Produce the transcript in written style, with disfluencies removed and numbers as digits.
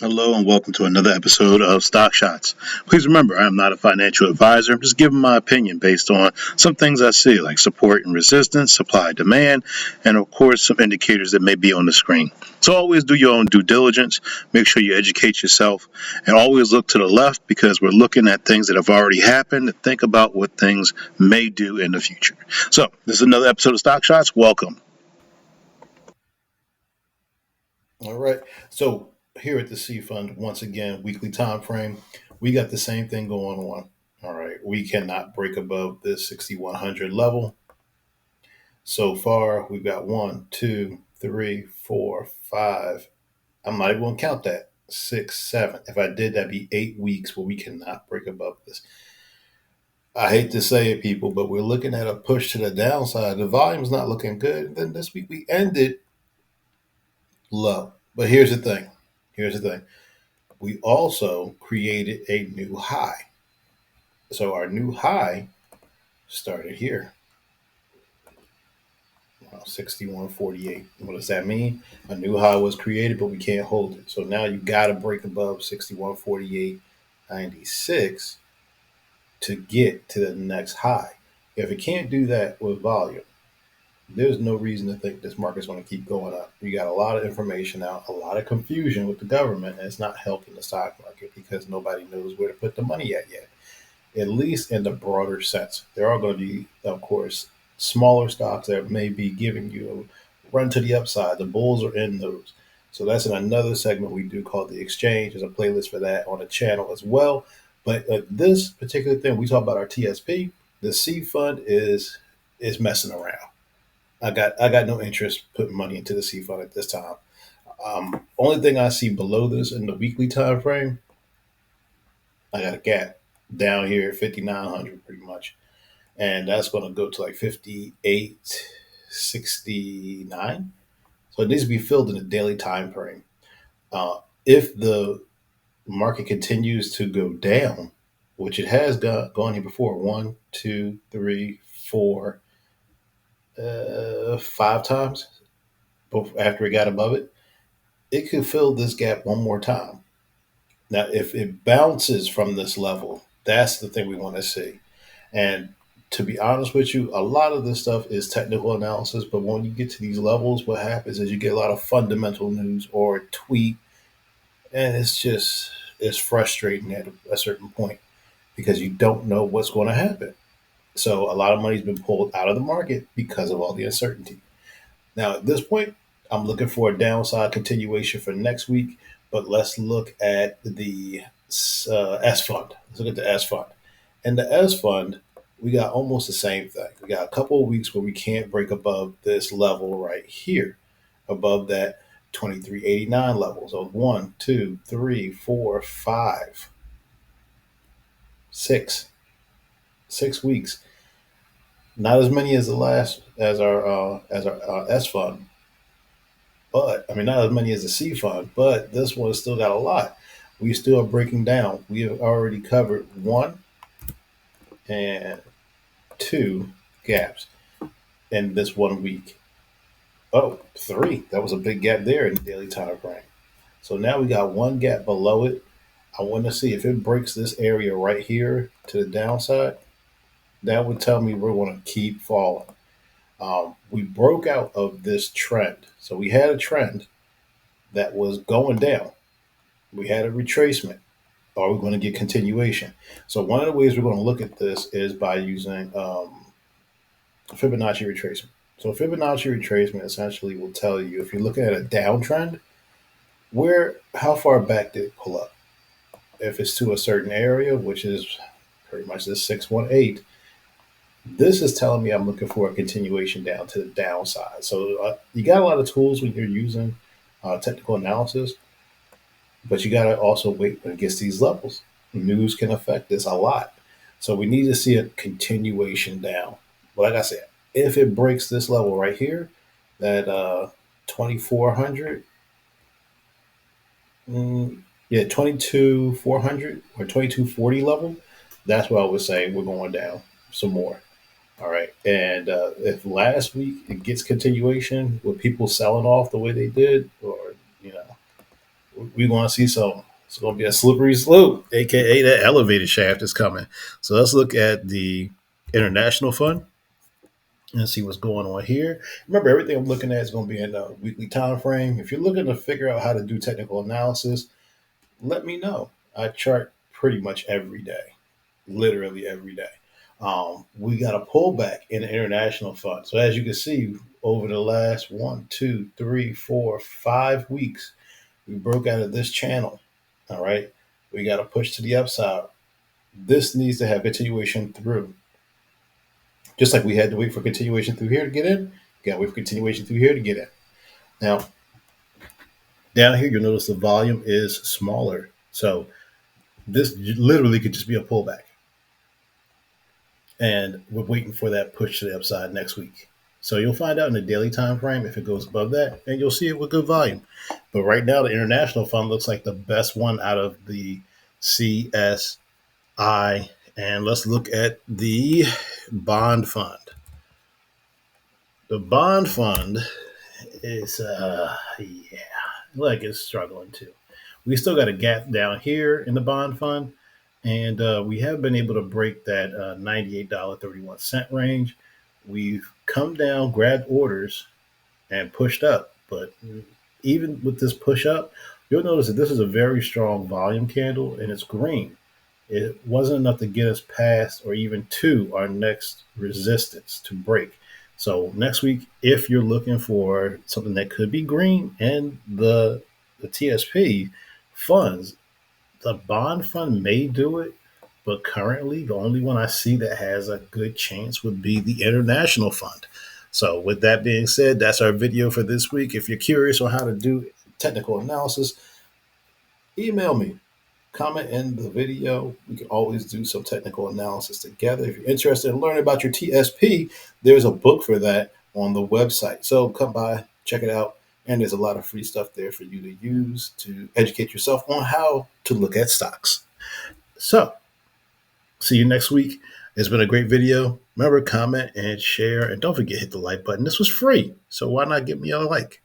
Hello and welcome to another episode of Stock Shots. Please remember, I am not a financial advisor. I'm just giving my opinion based on some things I see, like support and resistance, supply and demand, and of course, some indicators that may be on the screen. So always do your own due diligence. Make sure you educate yourself and always look to the left because we're looking at things that have already happened. Think about what things may do in the future. So this is another episode of Stock Shots. Welcome. All right. So here at the C Fund, once again, weekly time frame, we got the same thing going on. All right. We cannot break above this 6,100 level. So far, we've got one, two, three, four, five. I'm not even going to count that. Six, seven. If I did, that'd be 8 weeks where we cannot break above this. I hate to say it, people, but we're looking at a push to the downside. The volume's not looking good. And then this week we ended low. But here's the thing. Here's the thing. We also created a new high. So our new high started here, 61.48. What does that mean? A new high was created, but we can't hold it. So now you got to break above 61.48.96 to get to the next high. If it can't do that with volume, there's no reason to think this market's going to keep going up. You got a lot of information out, a lot of confusion with the government, and it's not helping the stock market because nobody knows where to put the money at least in the broader sense. There are going to be, of course, smaller stocks that may be giving you a run to the upside. The bulls are in those. So that's in another segment we do called the exchange. There's a playlist for that on the channel as well. But this particular thing, we talk about our TSP. The C fund is messing around. I got no interest putting money into the C fund at this time. Only thing I see below this in the weekly time frame, I got a gap down here at 5,900 pretty much, and that's going to go to like 58.69. So it needs to be filled in a daily time frame. If the market continues to go down, which it has gone here before, one, two, three, four, five times after it got above it, it could fill this gap one more time. Now, if it bounces from this level, that's the thing we want to see. And to be honest with you, a lot of this stuff is technical analysis, but when you get to these levels, what happens is you get a lot of fundamental news or a tweet, and it's frustrating at a certain point because you don't know what's going to happen. So a lot of money's been pulled out of the market because of all the uncertainty. Now, at this point, I'm looking for a downside continuation for next week, but let's look at the S fund. Let's look at the S fund. And the S fund, we got almost the same thing. We got a couple of weeks where we can't break above this level right here, above that 2389 level. So one, two, three, four, five, six, 6 weeks. Not as many as the last as our S fund, but I mean not as many as the C fund, but this one still got a lot. We still are breaking down. We have already covered one and two gaps in this 1 week. Oh, three. That was a big gap there in the daily time frame. So now we got one gap below it. I want to see if it breaks this area right here to the downside. That would tell me we're going to keep falling. We broke out of this trend. So we had a trend that was going down. We had a retracement. Are we going to get continuation? So one of the ways we're going to look at this is by using Fibonacci retracement. So Fibonacci retracement essentially will tell you if you're looking at a downtrend, how far back did it pull up? If it's to a certain area, which is pretty much this 618, this is telling me I'm looking for a continuation down to the downside. So you got a lot of tools when you're using technical analysis, but you got to also wait when it gets to these levels. News can affect this a lot. So we need to see a continuation down. But like I said, if it breaks this level right here, that 2400, yeah, 22,400 or 2240 level, that's what I would say we're going down some more. All right. And if last week it gets continuation with people selling off the way they did, or, you know, we're going to see some. It's going to be a slippery slope, aka that elevator shaft is coming. So let's look at the international fund and see what's going on here. Remember, everything I'm looking at is going to be in a weekly time frame. If you're looking to figure out how to do technical analysis, let me know. I chart pretty much every day, literally every day. We got a pullback in the international fund. So as you can see, over the last 1, 2, 3, 4, 5 weeks, we broke out of this channel. All right. We got to push to the upside. This needs to have continuation through. Just like we had to wait for continuation through here to get in, got to wait for continuation through here to get in. Now, down here, you'll notice the volume is smaller. So this literally could just be a pullback. And we're waiting for that push to the upside next week. So you'll find out in the daily time frame if it goes above that, and you'll see it with good volume. But right now, the international fund looks like the best one out of the CSI. And let's look at the bond fund. The bond fund is, yeah, like it's struggling too. We still got a gap down here in the bond fund, and we have been able to break that $98.31 range. We've come down, grabbed orders, and pushed up. But even with this push up, you'll notice that this is a very strong volume candle, and it's green. It wasn't enough to get us past or even to our next resistance to break. So next week, if you're looking for something that could be green and the TSP funds, the bond fund may do it, but currently the only one I see that has a good chance would be the international fund. So with that being said, that's our video for this week. If you're curious on how to do technical analysis, email me, comment in the video. We can always do some technical analysis together. If you're interested in learning about your TSP, there's a book for that on the website. So come by, check it out. And there's a lot of free stuff there for you to use to educate yourself on how to look at stocks. So, see you next week. It's been a great video. Remember, comment and share. And don't forget, hit the like button. This was free. So why not give me a like?